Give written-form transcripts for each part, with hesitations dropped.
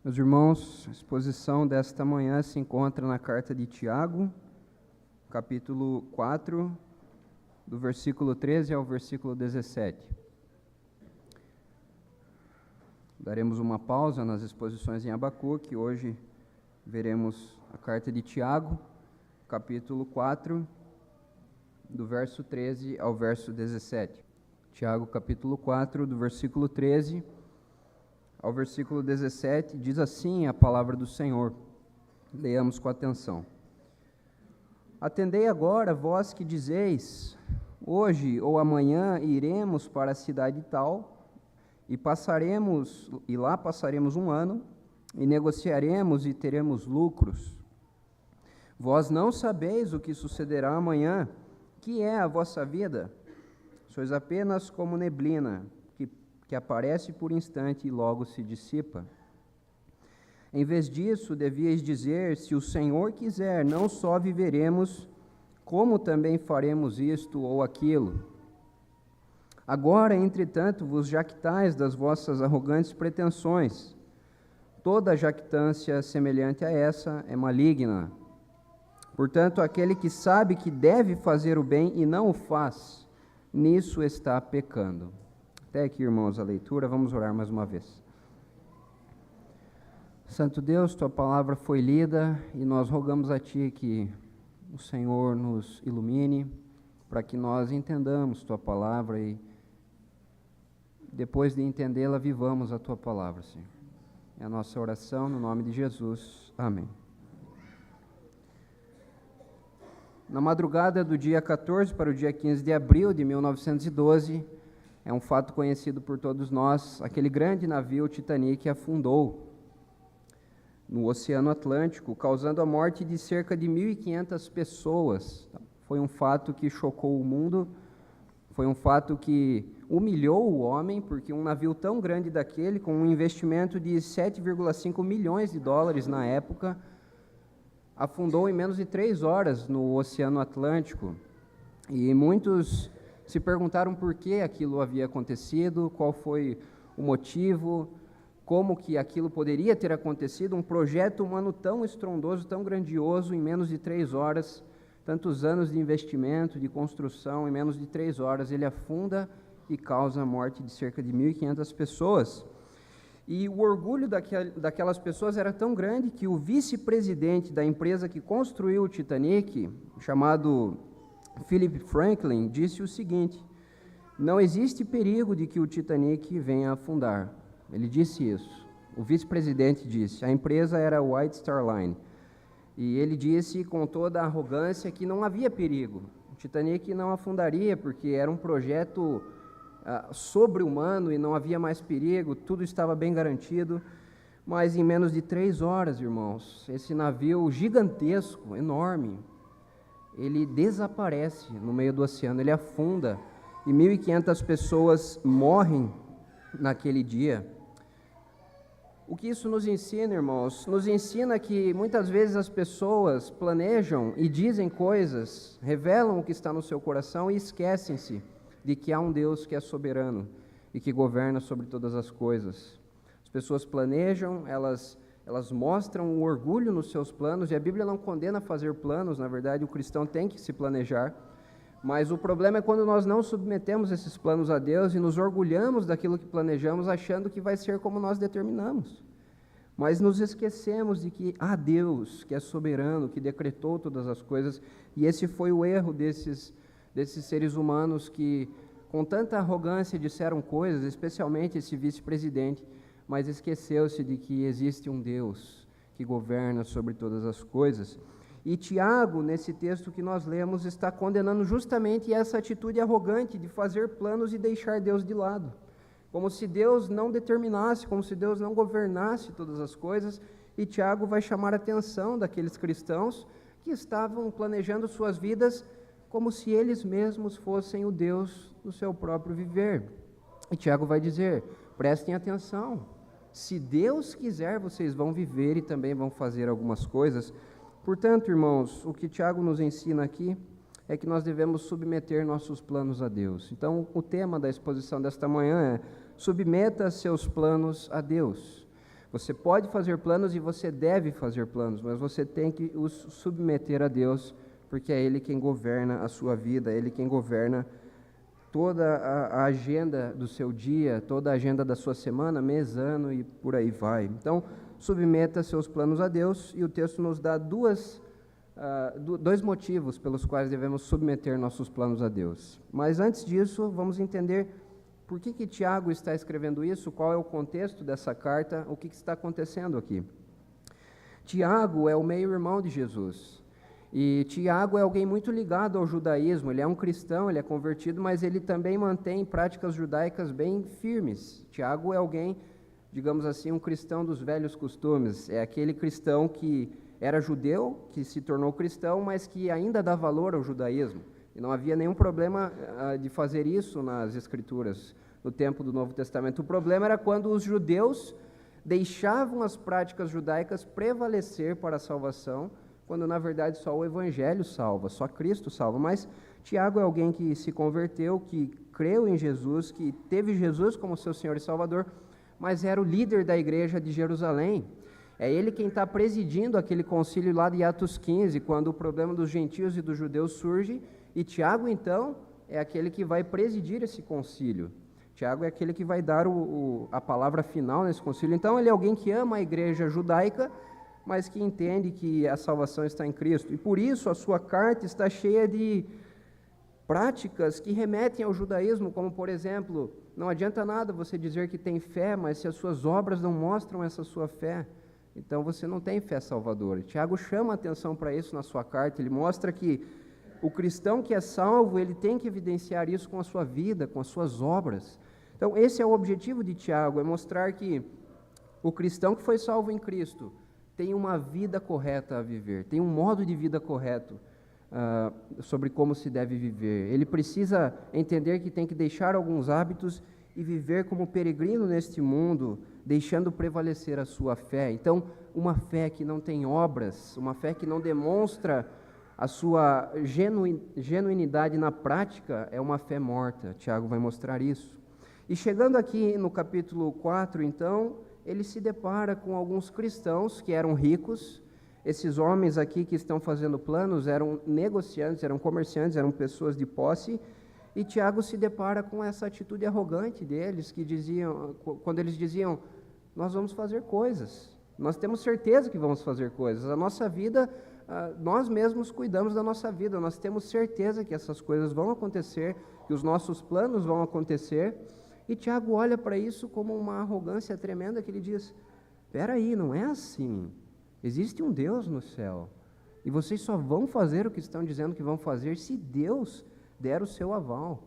Meus irmãos, a exposição desta manhã se encontra na carta de Tiago, capítulo 4, do versículo 13 ao versículo 17. Daremos uma pausa nas exposições em Abacuque. Hoje veremos a carta de Tiago, capítulo 4, do verso 13 ao verso 17. Tiago, capítulo 4, do versículo 13 ao versículo 17, diz assim a palavra do Senhor. Leamos com atenção. Atendei agora, vós que dizeis, hoje ou amanhã iremos para a cidade tal, e lá passaremos um ano, e negociaremos e teremos lucros. Vós não sabeis o que sucederá amanhã, que é a vossa vida? Sois apenas como neblina, que aparece por instante e logo se dissipa. Em vez disso, devíeis dizer, se o Senhor quiser, não só viveremos, como também faremos isto ou aquilo. Agora, entretanto, vos jactais das vossas arrogantes pretensões. Toda jactância semelhante a essa é maligna. Portanto, aquele que sabe que deve fazer o bem e não o faz, nisso está pecando. Até aqui, irmãos, a leitura. Vamos orar mais uma vez. Santo Deus, Tua palavra foi lida e nós rogamos a Ti que o Senhor nos ilumine para que nós entendamos Tua palavra e depois de entendê-la, vivamos a Tua palavra, Senhor. É a nossa oração no nome de Jesus. Amém. Na madrugada do dia 14 para o dia 15 de abril de 1912, é um fato conhecido por todos nós, aquele grande navio Titanic afundou no Oceano Atlântico, causando a morte de cerca de 1.500 pessoas. Foi um fato que chocou o mundo, foi um fato que humilhou o homem, porque um navio tão grande daquele, com um investimento de 7,5 milhões de dólares na época, afundou em menos de 3 horas no Oceano Atlântico. E muitos se perguntaram por que aquilo havia acontecido, qual foi o motivo, como que aquilo poderia ter acontecido, um projeto humano tão estrondoso, tão grandioso, em menos de 3 horas, tantos anos de investimento, de construção, em menos de 3 horas, ele afunda e causa a morte de cerca de 1.500 pessoas. E o orgulho daquelas pessoas era tão grande que o vice-presidente da empresa que construiu o Titanic, chamado Philip Franklin, disse o seguinte: não existe perigo de que o Titanic venha a afundar. Ele disse isso. O vice-presidente disse. A empresa era a White Star Line. E ele disse com toda a arrogância que não havia perigo. O Titanic não afundaria porque era um projeto sobre-humano e não havia mais perigo, tudo estava bem garantido. Mas em menos de 3 horas, irmãos, esse navio gigantesco, enorme, ele desaparece no meio do oceano, ele afunda, e 1.500 pessoas morrem naquele dia. O que isso nos ensina, irmãos? Nos ensina que muitas vezes as pessoas planejam e dizem coisas, revelam o que está no seu coração e esquecem-se de que há um Deus que é soberano e que governa sobre todas as coisas. As pessoas planejam, elas mostram o orgulho nos seus planos, e a Bíblia não condena fazer planos, na verdade o cristão tem que se planejar, mas o problema é quando nós não submetemos esses planos a Deus e nos orgulhamos daquilo que planejamos, achando que vai ser como nós determinamos. Mas nos esquecemos de que há Deus, que é soberano, que decretou todas as coisas, e esse foi o erro desses seres humanos que, com tanta arrogância, disseram coisas, especialmente esse vice-presidente, mas esqueceu-se de que existe um Deus que governa sobre todas as coisas. E Tiago, nesse texto que nós lemos, está condenando justamente essa atitude arrogante de fazer planos e deixar Deus de lado. Como se Deus não determinasse, como se Deus não governasse todas as coisas. E Tiago vai chamar a atenção daqueles cristãos que estavam planejando suas vidas como se eles mesmos fossem o Deus do seu próprio viver. E Tiago vai dizer, prestem atenção, se Deus quiser, vocês vão viver e também vão fazer algumas coisas. Portanto, irmãos, o que Tiago nos ensina aqui é que nós devemos submeter nossos planos a Deus. Então, o tema da exposição desta manhã é: submeta seus planos a Deus. Você pode fazer planos e você deve fazer planos, mas você tem que os submeter a Deus, porque é Ele quem governa a sua vida, é Ele quem governa toda a agenda do seu dia, toda a agenda da sua semana, mês, ano e por aí vai. Então, submeta seus planos a Deus, e o texto nos dá dois motivos pelos quais devemos submeter nossos planos a Deus. Mas antes disso, vamos entender por que Tiago está escrevendo isso, qual é o contexto dessa carta, o que está acontecendo aqui. Tiago é o meio-irmão de Jesus. E Tiago é alguém muito ligado ao judaísmo, ele é um cristão, ele é convertido, mas ele também mantém práticas judaicas bem firmes. Tiago é alguém, digamos assim, um cristão dos velhos costumes, é aquele cristão que era judeu, que se tornou cristão, mas que ainda dá valor ao judaísmo. E não havia nenhum problema de fazer isso nas Escrituras, no tempo do Novo Testamento. O problema era quando os judeus deixavam as práticas judaicas prevalecer para a salvação, quando na verdade só o Evangelho salva, só Cristo salva. Mas Tiago é alguém que se converteu, que creu em Jesus, que teve Jesus como seu Senhor e Salvador, mas era o líder da igreja de Jerusalém. É ele quem está presidindo aquele concílio lá de Atos 15, quando o problema dos gentios e dos judeus surge, e Tiago, então, é aquele que vai presidir esse concílio. Tiago é aquele que vai dar a palavra final nesse concílio. Então, ele é alguém que ama a igreja judaica, mas que entende que a salvação está em Cristo. E por isso a sua carta está cheia de práticas que remetem ao judaísmo, como, por exemplo, não adianta nada você dizer que tem fé, mas se as suas obras não mostram essa sua fé, então você não tem fé salvadora. Tiago chama a atenção para isso na sua carta, ele mostra que o cristão que é salvo, ele tem que evidenciar isso com a sua vida, com as suas obras. Então, esse é o objetivo de Tiago, é mostrar que o cristão que foi salvo em Cristo tem uma vida correta a viver, tem um modo de vida correto sobre como se deve viver. Ele precisa entender que tem que deixar alguns hábitos e viver como peregrino neste mundo, deixando prevalecer a sua fé. Então, uma fé que não tem obras, uma fé que não demonstra a sua genuinidade na prática, é uma fé morta. Tiago vai mostrar isso. E chegando aqui no capítulo 4, então, ele se depara com alguns cristãos que eram ricos. Esses homens aqui que estão fazendo planos eram negociantes, eram comerciantes, eram pessoas de posse, e Tiago se depara com essa atitude arrogante deles, que diziam, quando eles diziam, nós vamos fazer coisas, nós temos certeza que vamos fazer coisas, a nossa vida, nós mesmos cuidamos da nossa vida, nós temos certeza que essas coisas vão acontecer, que os nossos planos vão acontecer. E Tiago olha para isso como uma arrogância tremenda, que ele diz, espera aí, não é assim, existe um Deus no céu, e vocês só vão fazer o que estão dizendo que vão fazer se Deus der o seu aval.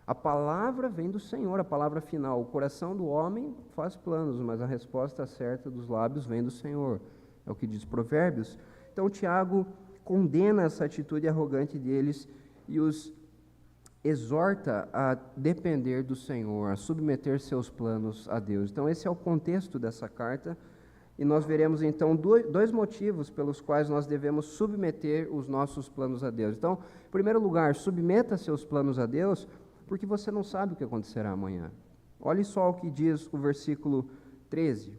A palavra vem do Senhor, a palavra final. O coração do homem faz planos, mas a resposta certa dos lábios vem do Senhor, é o que diz Provérbios. Então Tiago condena essa atitude arrogante deles e os exorta a depender do Senhor, a submeter seus planos a Deus. Então esse é o contexto dessa carta, e nós veremos então dois motivos pelos quais nós devemos submeter os nossos planos a Deus. Então, em primeiro lugar, submeta seus planos a Deus, porque você não sabe o que acontecerá amanhã. Olhe só o que diz o versículo 13.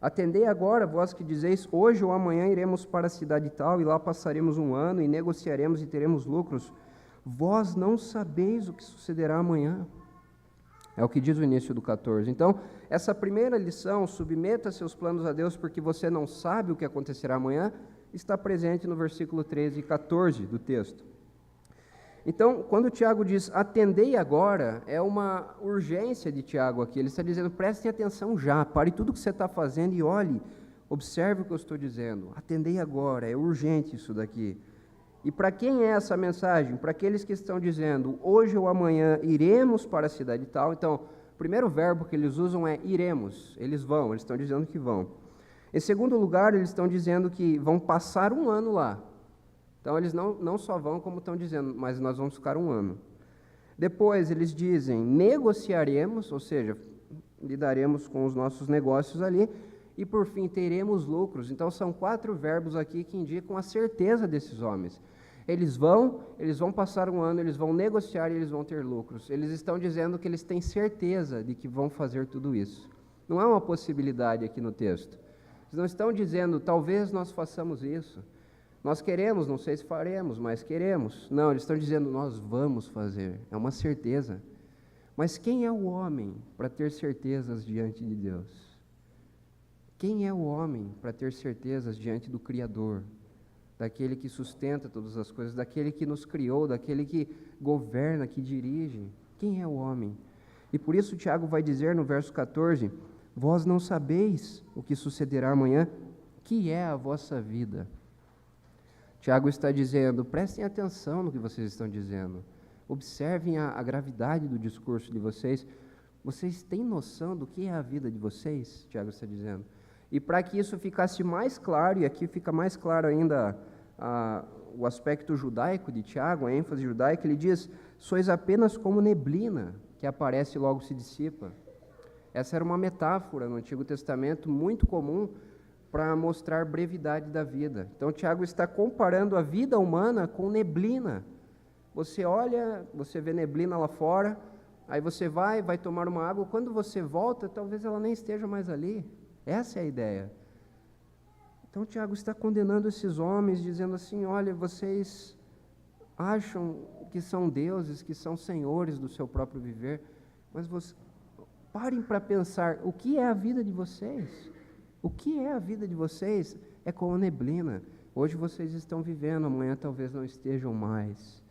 Atendei agora, vós que dizeis, hoje ou amanhã iremos para a cidade tal, e lá passaremos um ano, e negociaremos e teremos lucros. Vós não sabeis o que sucederá amanhã. É o que diz o início do 14. Então, essa primeira lição, submeta seus planos a Deus porque você não sabe o que acontecerá amanhã, está presente no versículo 13 e 14 do texto. Então, quando Tiago diz, atendei agora, é uma urgência de Tiago aqui. Ele está dizendo, prestem atenção já, pare tudo o que você está fazendo e olhe, observe o que eu estou dizendo. Atendei agora, é urgente isso daqui. E para quem é essa mensagem? Para aqueles que estão dizendo, hoje ou amanhã iremos para a cidade tal. Então, o primeiro verbo que eles usam é iremos. Eles estão dizendo que vão. Em segundo lugar, eles estão dizendo que vão passar um ano lá. Então, eles não só vão, como estão dizendo, mas nós vamos ficar um ano. Depois, eles dizem, negociaremos, ou seja, lidaremos com os nossos negócios ali, e por fim, teremos lucros. Então, são 4 verbos aqui que indicam a certeza desses homens. Eles vão passar um ano, eles vão negociar e eles vão ter lucros. Eles estão dizendo que eles têm certeza de que vão fazer tudo isso. Não é uma possibilidade aqui no texto. Eles não estão dizendo, talvez nós façamos isso. Nós queremos, não sei se faremos, mas queremos. Não, eles estão dizendo, nós vamos fazer. É uma certeza. Mas quem é o homem para ter certezas diante de Deus? Quem é o homem para ter certezas diante do Criador? Daquele que sustenta todas as coisas, daquele que nos criou, daquele que governa, que dirige. Quem é o homem? E por isso Tiago vai dizer no verso 14, vós não sabeis o que sucederá amanhã, que é a vossa vida. Tiago está dizendo, prestem atenção no que vocês estão dizendo. Observem a gravidade do discurso de vocês. Vocês têm noção do que é a vida de vocês? Tiago está dizendo. E para que isso ficasse mais claro, e aqui fica mais claro ainda o aspecto judaico de Tiago, a ênfase judaica, ele diz, sois apenas como neblina, que aparece e logo se dissipa. Essa era uma metáfora no Antigo Testamento muito comum para mostrar brevidade da vida. Então Tiago está comparando a vida humana com neblina. Você olha, você vê neblina lá fora, aí você vai tomar uma água, quando você volta, talvez ela nem esteja mais ali. Essa é a ideia. Então Tiago está condenando esses homens, dizendo assim, olha, vocês acham que são deuses, que são senhores do seu próprio viver, mas parem para pensar, o que é a vida de vocês? O que é a vida de vocês? É como neblina. Hoje vocês estão vivendo, amanhã talvez não estejam mais.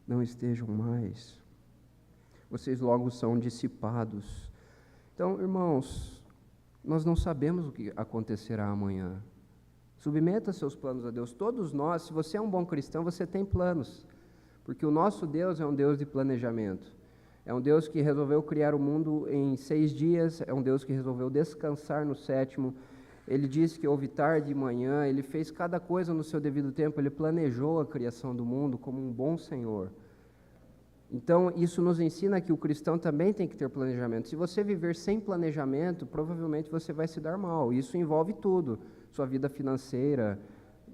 Não estejam mais. Vocês logo são dissipados. Então, irmãos, nós não sabemos o que acontecerá amanhã. Submeta seus planos a Deus. Todos nós, se você é um bom cristão, você tem planos. Porque o nosso Deus é um Deus de planejamento. É um Deus que resolveu criar o mundo em 6 dias, é um Deus que resolveu descansar no 7º. Ele disse que houve tarde e manhã, ele fez cada coisa no seu devido tempo, ele planejou a criação do mundo como um bom Senhor. Então, isso nos ensina que o cristão também tem que ter planejamento. Se você viver sem planejamento, provavelmente você vai se dar mal. Isso envolve tudo, sua vida financeira,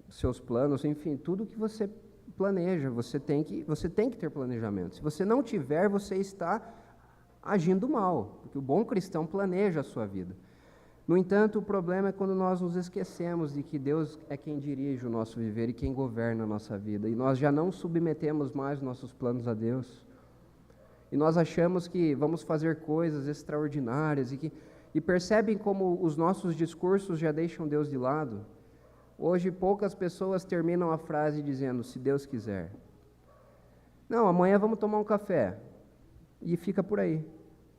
seus planos, enfim, tudo que você planeja, você tem que ter planejamento. Se você não tiver, você está agindo mal, porque o bom cristão planeja a sua vida. No entanto, o problema é quando nós nos esquecemos de que Deus é quem dirige o nosso viver e quem governa a nossa vida, e nós já não submetemos mais nossos planos a Deus. E nós achamos que vamos fazer coisas extraordinárias e percebem como os nossos discursos já deixam Deus de lado. Hoje poucas pessoas terminam a frase dizendo, se Deus quiser. Não, amanhã vamos tomar um café. E fica por aí.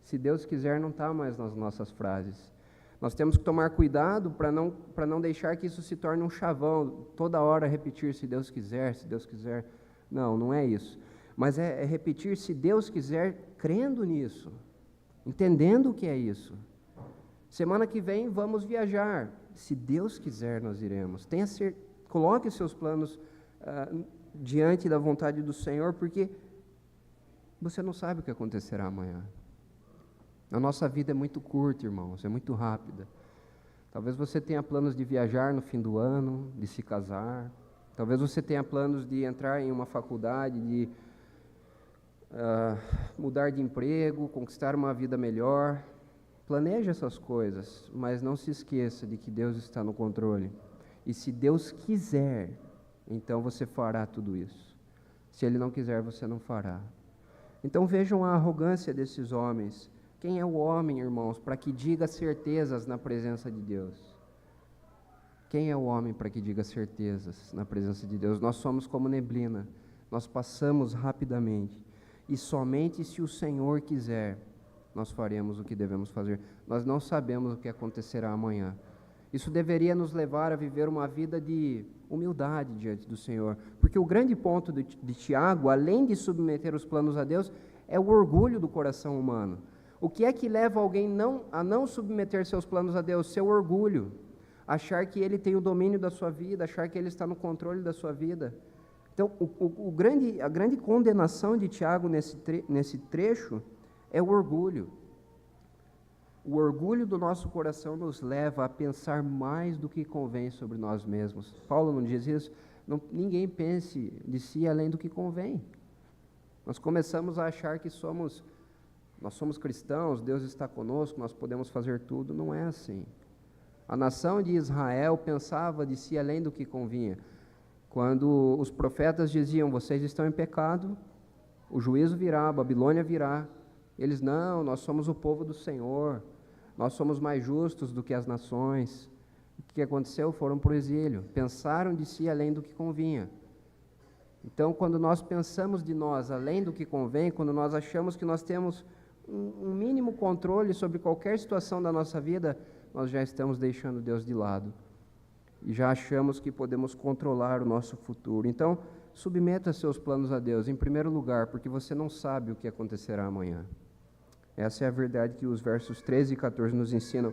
Se Deus quiser não está mais nas nossas frases. Nós temos que tomar cuidado para não deixar que isso se torne um chavão, toda hora repetir, se Deus quiser, se Deus quiser. Não, não é isso. Mas é repetir, se Deus quiser, crendo nisso, entendendo o que é isso. Semana que vem vamos viajar. Se Deus quiser, nós iremos. Coloque seus planos diante da vontade do Senhor, porque você não sabe o que acontecerá amanhã. A nossa vida é muito curta, irmãos, é muito rápida. Talvez você tenha planos de viajar no fim do ano, de se casar. Talvez você tenha planos de entrar em uma faculdade, de mudar de emprego, conquistar uma vida melhor. Planeje essas coisas, mas não se esqueça de que Deus está no controle. E se Deus quiser, então você fará tudo isso. Se Ele não quiser, você não fará. Então vejam a arrogância desses homens. Quem é o homem, irmãos, para que diga certezas na presença de Deus? Quem é o homem para que diga certezas na presença de Deus? Nós somos como neblina, nós passamos rapidamente. E somente se o Senhor quiser, nós faremos o que devemos fazer. Nós não sabemos o que acontecerá amanhã. Isso deveria nos levar a viver uma vida de humildade diante do Senhor. Porque o grande ponto de Tiago, além de submeter os planos a Deus, é o orgulho do coração humano. O que é que leva alguém a não submeter seus planos a Deus? Seu orgulho. Achar que Ele tem o domínio da sua vida, achar que Ele está no controle da sua vida. Então, a grande condenação de Tiago nesse trecho é o orgulho. O orgulho do nosso coração nos leva a pensar mais do que convém sobre nós mesmos. Paulo não diz isso? Ninguém pense de si além do que convém. Nós começamos a achar que somos nós somos cristãos, Deus está conosco, nós podemos fazer tudo. Não é assim. A nação de Israel pensava de si além do que convinha. Quando os profetas diziam, vocês estão em pecado, o juízo virá, a Babilônia virá. Eles, não, nós somos o povo do Senhor, nós somos mais justos do que as nações. O que aconteceu? Foram para o exílio, pensaram de si além do que convinha. Então, quando nós pensamos de nós além do que convém, quando nós achamos que nós temos um mínimo controle sobre qualquer situação da nossa vida, nós já estamos deixando Deus de lado. E já achamos que podemos controlar o nosso futuro. Então, submeta seus planos a Deus, em primeiro lugar, porque você não sabe o que acontecerá amanhã. Essa é a verdade que os versos 13 e 14 nos ensinam.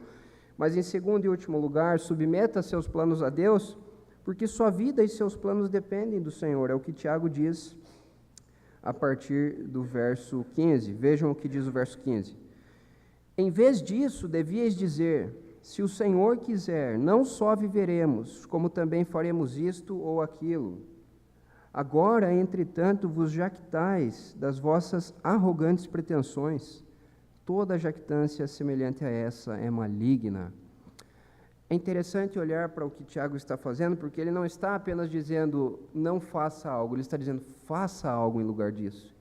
Mas em segundo e último lugar, submeta seus planos a Deus, porque sua vida e seus planos dependem do Senhor. É o que Tiago diz a partir do verso 15. Vejam o que diz o verso 15. Em vez disso, devíeis dizer, se o Senhor quiser, não só viveremos, como também faremos isto ou aquilo. Agora, entretanto, vos jactais das vossas arrogantes pretensões. Toda jactância semelhante a essa é maligna. É interessante olhar para o que Tiago está fazendo, porque ele não está apenas dizendo, não faça algo, ele está dizendo, faça algo em lugar disso.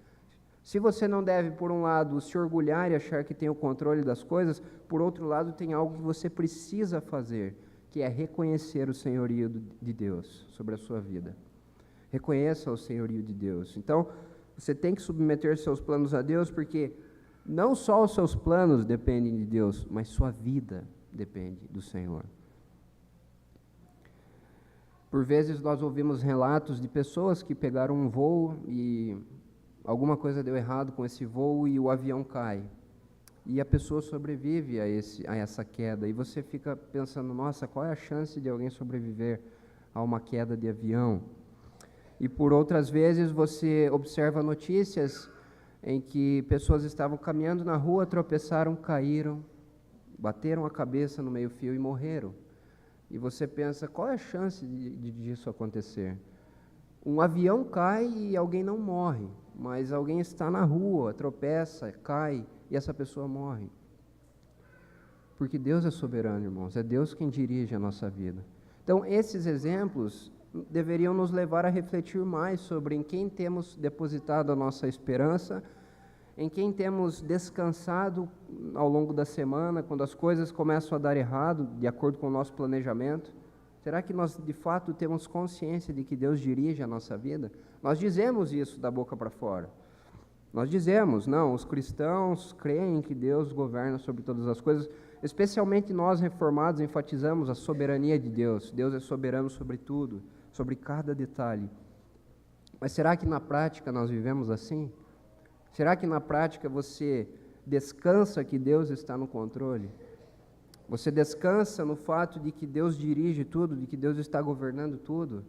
Se você não deve, por um lado, se orgulhar e achar que tem o controle das coisas, por outro lado, tem algo que você precisa fazer, que é reconhecer o senhorio de Deus sobre a sua vida. Reconheça o senhorio de Deus. Então, você tem que submeter seus planos a Deus, porque não só os seus planos dependem de Deus, mas sua vida depende do Senhor. Por vezes nós ouvimos relatos de pessoas que pegaram um voo e alguma coisa deu errado com esse voo e o avião cai. E a pessoa sobrevive a essa queda. E você fica pensando, nossa, qual é a chance de alguém sobreviver a uma queda de avião? E por outras vezes você observa notícias em que pessoas estavam caminhando na rua, tropeçaram, caíram, bateram a cabeça no meio-fio e morreram. E você pensa, qual é a chance disso acontecer? Um avião cai e alguém não morre, mas alguém está na rua, tropeça, cai e essa pessoa morre. Porque Deus é soberano, irmãos, é Deus quem dirige a nossa vida. Então, esses exemplos deveriam nos levar a refletir mais sobre em quem temos depositado a nossa esperança, em quem temos descansado ao longo da semana, quando as coisas começam a dar errado, de acordo com o nosso planejamento. Será que nós, de fato, temos consciência de que Deus dirige a nossa vida? Nós dizemos isso da boca para fora. Nós dizemos, não, os cristãos creem que Deus governa sobre todas as coisas, especialmente nós reformados enfatizamos a soberania de Deus. Deus é soberano sobre tudo, sobre cada detalhe. Mas será que na prática nós vivemos assim? Será que na prática você descansa que Deus está no controle? Você descansa no fato de que Deus dirige tudo, de que Deus está governando tudo?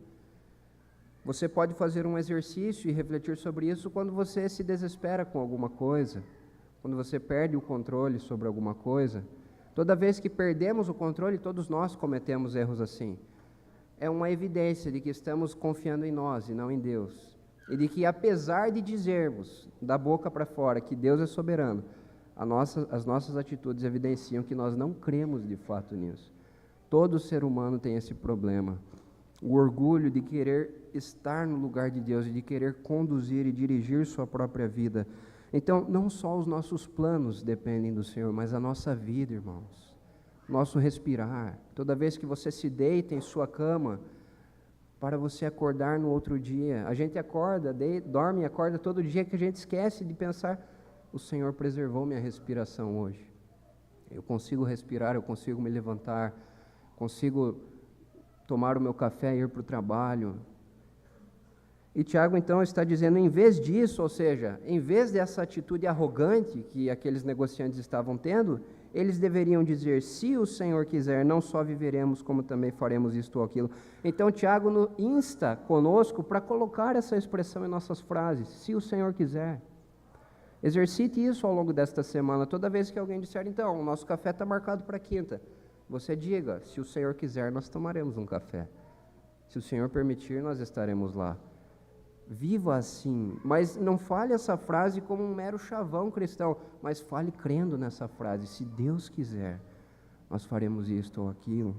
Você pode fazer um exercício e refletir sobre isso quando você se desespera com alguma coisa, quando você perde o controle sobre alguma coisa. Toda vez que perdemos o controle, todos nós cometemos erros assim. É uma evidência de que estamos confiando em nós e não em Deus. E de que, apesar de dizermos da boca para fora que Deus é soberano, as nossas atitudes evidenciam que nós não cremos de fato nisso. Todo ser humano tem esse problema. O orgulho de querer estar no lugar de Deus e de querer conduzir e dirigir sua própria vida. Então, não só os nossos planos dependem do Senhor, mas a nossa vida, irmãos. Nosso respirar. Toda vez que você se deita em sua cama, para você acordar no outro dia. A gente acorda, dorme e acorda todo dia que a gente esquece de pensar, o Senhor preservou minha respiração hoje. Eu consigo respirar, eu consigo me levantar, consigo tomar o meu café e ir para o trabalho. E Tiago então está dizendo, em vez disso, ou seja, em vez dessa atitude arrogante que aqueles negociantes estavam tendo, eles deveriam dizer, se o Senhor quiser, não só viveremos, como também faremos isto ou aquilo. Então Tiago nos insta conosco para colocar essa expressão em nossas frases, se o Senhor quiser. Exercite isso ao longo desta semana. Toda vez que alguém disser, então, o nosso café está marcado para quinta, você diga, se o Senhor quiser, nós tomaremos um café. Se o Senhor permitir, nós estaremos lá. Viva assim, mas não fale essa frase como um mero chavão cristão, mas fale crendo nessa frase. Se Deus quiser, nós faremos isto ou aquilo.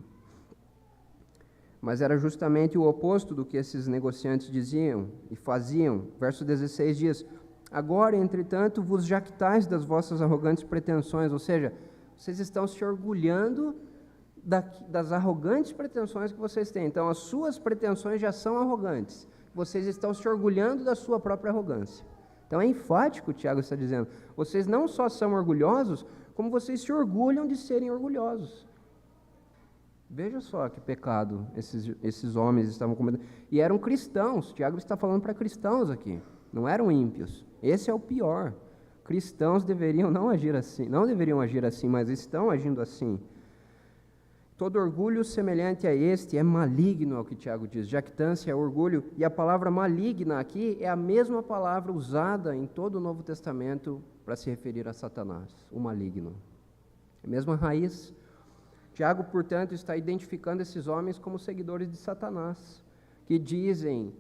Mas era justamente o oposto do que esses negociantes diziam e faziam. Verso 16 diz: agora, entretanto, vos jactais das vossas arrogantes pretensões, ou seja, vocês estão se orgulhando das arrogantes pretensões que vocês têm. Então, as suas pretensões já são arrogantes. Vocês estão se orgulhando da sua própria arrogância. Então é enfático, Tiago está dizendo. Vocês não só são orgulhosos, como vocês se orgulham de serem orgulhosos. Veja só que pecado esses homens estavam cometendo. E eram cristãos. Tiago está falando para cristãos aqui. Não eram ímpios. Esse é o pior. Cristãos deveriam não agir assim. Não deveriam agir assim, mas estão agindo assim. Todo orgulho semelhante a este é maligno, é o que Tiago diz. Jactância é orgulho, e a palavra maligna aqui é a mesma palavra usada em todo o Novo Testamento para se referir a Satanás, o maligno. É a mesma raiz. Tiago, portanto, está identificando esses homens como seguidores de Satanás, que dizem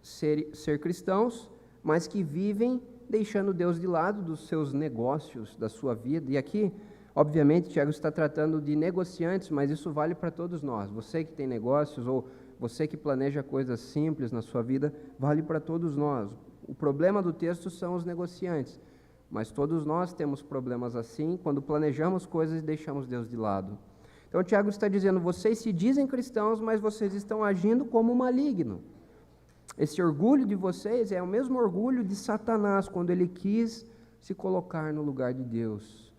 ser cristãos, mas que vivem deixando Deus de lado dos seus negócios, da sua vida. E aqui, obviamente, Tiago está tratando de negociantes, mas isso vale para todos nós. Você que tem negócios ou você que planeja coisas simples na sua vida, vale para todos nós. O problema do texto são os negociantes, mas todos nós temos problemas assim quando planejamos coisas e deixamos Deus de lado. Então, Tiago está dizendo, vocês se dizem cristãos, mas vocês estão agindo como maligno. Esse orgulho de vocês é o mesmo orgulho de Satanás, quando ele quis se colocar no lugar de Deus.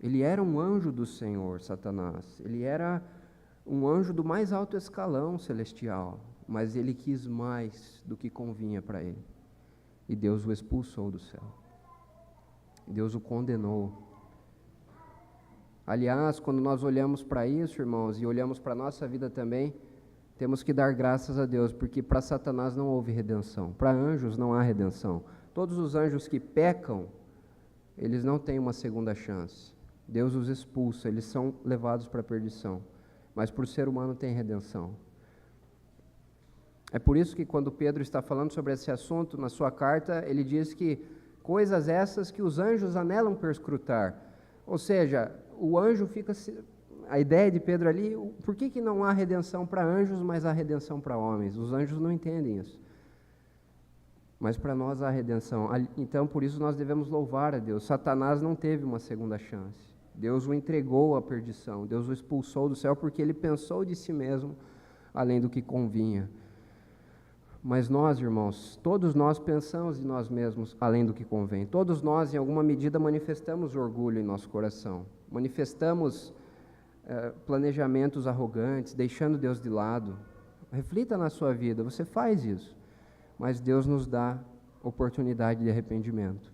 Ele era um anjo do Senhor, Satanás. Ele era um anjo do mais alto escalão celestial, mas ele quis mais do que convinha para ele. E Deus o expulsou do céu. Deus o condenou. Aliás, quando nós olhamos para isso, irmãos, e olhamos para a nossa vida também, temos que dar graças a Deus, porque para Satanás não houve redenção. Para anjos não há redenção. Todos os anjos que pecam, eles não têm uma segunda chance. Deus os expulsa, eles são levados para a perdição. Mas para o ser humano tem redenção. É por isso que quando Pedro está falando sobre esse assunto, na sua carta, ele diz que coisas essas que os anjos anelam perscrutar. Ou seja, o anjo fica... A ideia de Pedro ali, por que não há redenção para anjos, mas há redenção para homens? Os anjos não entendem isso. Mas para nós há redenção. Então, por isso nós devemos louvar a Deus. Satanás não teve uma segunda chance. Deus o entregou à perdição. Deus o expulsou do céu porque ele pensou de si mesmo além do que convinha. Mas nós, irmãos, todos nós pensamos de nós mesmos além do que convém. Todos nós, em alguma medida, manifestamos orgulho em nosso coração. Manifestamos planejamentos arrogantes, deixando Deus de lado. Reflita na sua vida, você faz isso. Mas Deus nos dá oportunidade de arrependimento.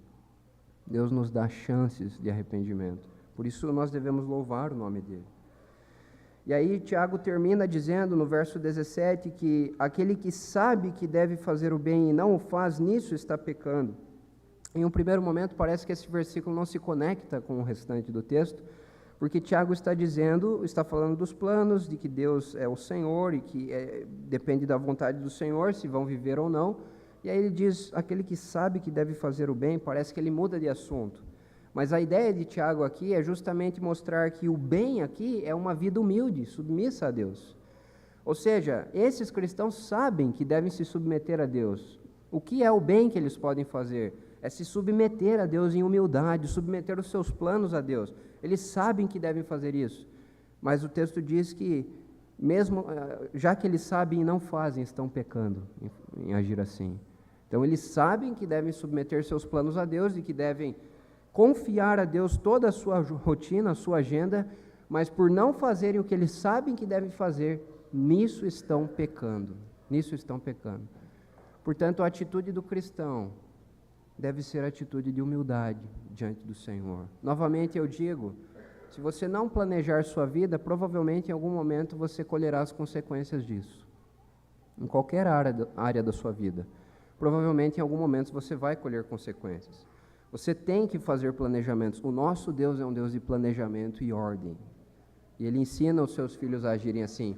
Deus nos dá chances de arrependimento. Por isso nós devemos louvar o nome dele. E aí Tiago termina dizendo no verso 17 que aquele que sabe que deve fazer o bem e não o faz, nisso está pecando. Em um primeiro momento parece que esse versículo não se conecta com o restante do texto, porque Tiago está falando dos planos, de que Deus é o Senhor e que depende da vontade do Senhor se vão viver ou não. E aí ele diz, aquele que sabe que deve fazer o bem, parece que ele muda de assunto. Mas a ideia de Tiago aqui é justamente mostrar que o bem aqui é uma vida humilde, submissa a Deus. Ou seja, esses cristãos sabem que devem se submeter a Deus. O que é o bem que eles podem fazer? É se submeter a Deus em humildade, submeter os seus planos a Deus. Eles sabem que devem fazer isso, mas o texto diz que, mesmo já que eles sabem e não fazem, estão pecando em agir assim. Então, eles sabem que devem submeter seus planos a Deus e que devem confiar a Deus toda a sua rotina, a sua agenda, mas por não fazerem o que eles sabem que devem fazer, nisso estão pecando. Nisso estão pecando. Portanto, a atitude do cristão deve ser a atitude de humildade diante do Senhor. Novamente eu digo, se você não planejar sua vida, provavelmente em algum momento você colherá as consequências disso. Em qualquer área da sua vida. Provavelmente em algum momento você vai colher consequências. Você tem que fazer planejamentos. O nosso Deus é um Deus de planejamento e ordem. E Ele ensina os seus filhos a agirem assim.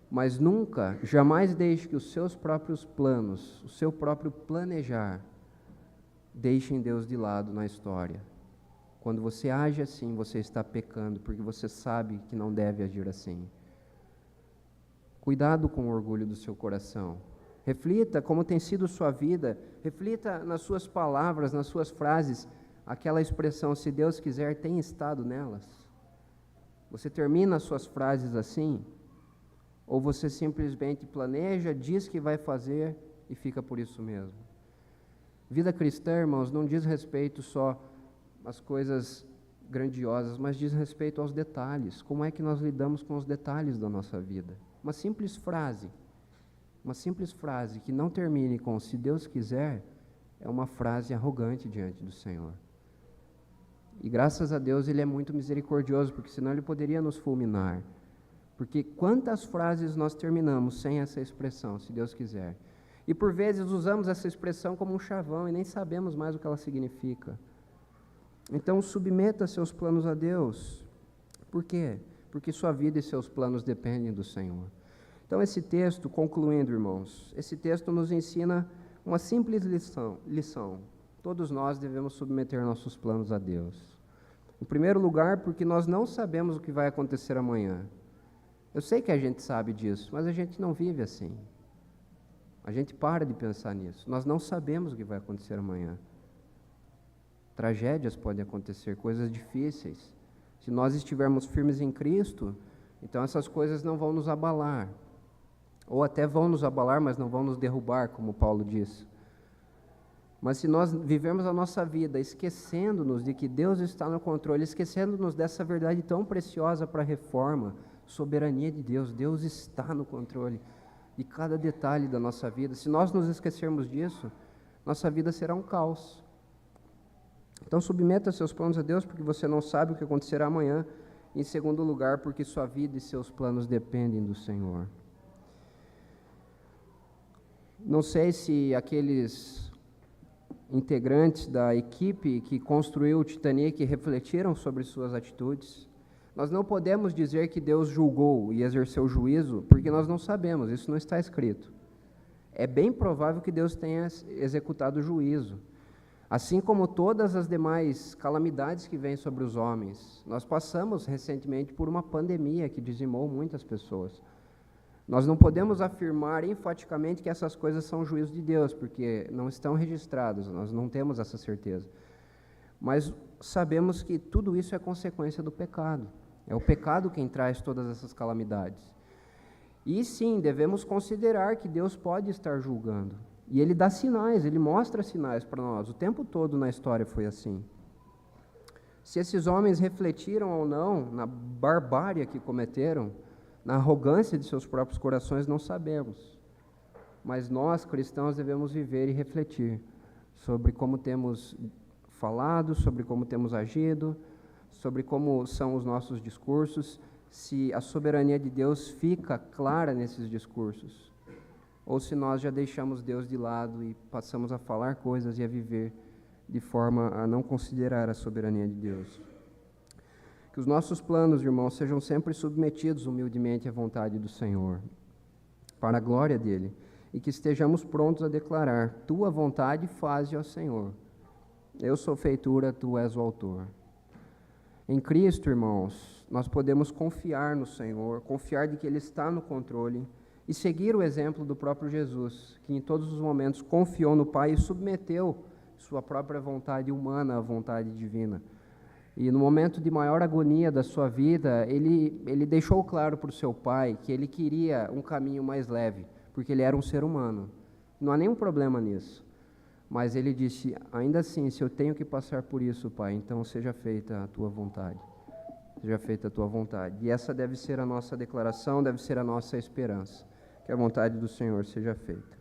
Mas nunca, jamais deixe que os seus próprios planos, o seu próprio planejar, deixem Deus de lado na história. Quando você age assim, você está pecando, porque você sabe que não deve agir assim. Cuidado com o orgulho do seu coração. Reflita como tem sido sua vida, reflita nas suas palavras, nas suas frases, aquela expressão, se Deus quiser, tem estado nelas. Você termina as suas frases assim? Ou você simplesmente planeja, diz que vai fazer e fica por isso mesmo? Vida cristã, irmãos, não diz respeito só às coisas grandiosas, mas diz respeito aos detalhes. Como é que nós lidamos com os detalhes da nossa vida? Uma simples frase que não termine com se Deus quiser, é uma frase arrogante diante do Senhor. E graças a Deus Ele é muito misericordioso, porque senão Ele poderia nos fulminar. Porque quantas frases nós terminamos sem essa expressão, se Deus quiser. E por vezes usamos essa expressão como um chavão e nem sabemos mais o que ela significa. Então submeta seus planos a Deus. Por quê? Porque sua vida e seus planos dependem do Senhor. Então esse texto, concluindo, irmãos, esse texto nos ensina uma simples lição. Todos nós devemos submeter nossos planos a Deus. Em primeiro lugar, porque nós não sabemos o que vai acontecer amanhã. Eu sei que a gente sabe disso, mas a gente não vive assim. A gente para de pensar nisso. Nós não sabemos o que vai acontecer amanhã. Tragédias podem acontecer, coisas difíceis. Se nós estivermos firmes em Cristo, então essas coisas não vão nos abalar. Ou até vão nos abalar, mas não vão nos derrubar, como Paulo diz. Mas se nós vivermos a nossa vida esquecendo-nos de que Deus está no controle, esquecendo-nos dessa verdade tão preciosa para a reforma, soberania de Deus, Deus está no controle de cada detalhe da nossa vida. Se nós nos esquecermos disso, nossa vida será um caos. Então submeta seus planos a Deus, porque você não sabe o que acontecerá amanhã. Em segundo lugar, porque sua vida e seus planos dependem do Senhor. Não sei se aqueles integrantes da equipe que construiu o Titanic refletiram sobre suas atitudes. Nós não podemos dizer que Deus julgou e exerceu juízo, porque nós não sabemos, isso não está escrito. É bem provável que Deus tenha executado juízo. Assim como todas as demais calamidades que vêm sobre os homens. Nós passamos recentemente por uma pandemia que dizimou muitas pessoas. Nós não podemos afirmar enfaticamente que essas coisas são juízo de Deus, porque não estão registradas, nós não temos essa certeza. Mas sabemos que tudo isso é consequência do pecado. É o pecado quem traz todas essas calamidades. E sim, devemos considerar que Deus pode estar julgando. E Ele dá sinais, Ele mostra sinais para nós. O tempo todo na história foi assim. Se esses homens refletiram ou não na barbárie que cometeram, na arrogância de seus próprios corações, não sabemos. Mas nós, cristãos, devemos viver e refletir sobre como temos falado, sobre como temos agido, sobre como são os nossos discursos, se a soberania de Deus fica clara nesses discursos, ou se nós já deixamos Deus de lado e passamos a falar coisas e a viver de forma a não considerar a soberania de Deus. Que os nossos planos, irmãos, sejam sempre submetidos humildemente à vontade do Senhor, para a glória dEle, e que estejamos prontos a declarar: Tua vontade faze, ó Senhor. Eu sou feitura, Tu és o autor. Em Cristo, irmãos, nós podemos confiar no Senhor, confiar de que Ele está no controle e seguir o exemplo do próprio Jesus, que em todos os momentos confiou no Pai e submeteu sua própria vontade humana à vontade divina. E no momento de maior agonia da sua vida, ele deixou claro para o seu Pai que ele queria um caminho mais leve, porque ele era um ser humano. Não há nenhum problema nisso. Mas ele disse: ainda assim, se eu tenho que passar por isso, Pai, então seja feita a Tua vontade. Seja feita a Tua vontade. E essa deve ser a nossa declaração, deve ser a nossa esperança. Que a vontade do Senhor seja feita.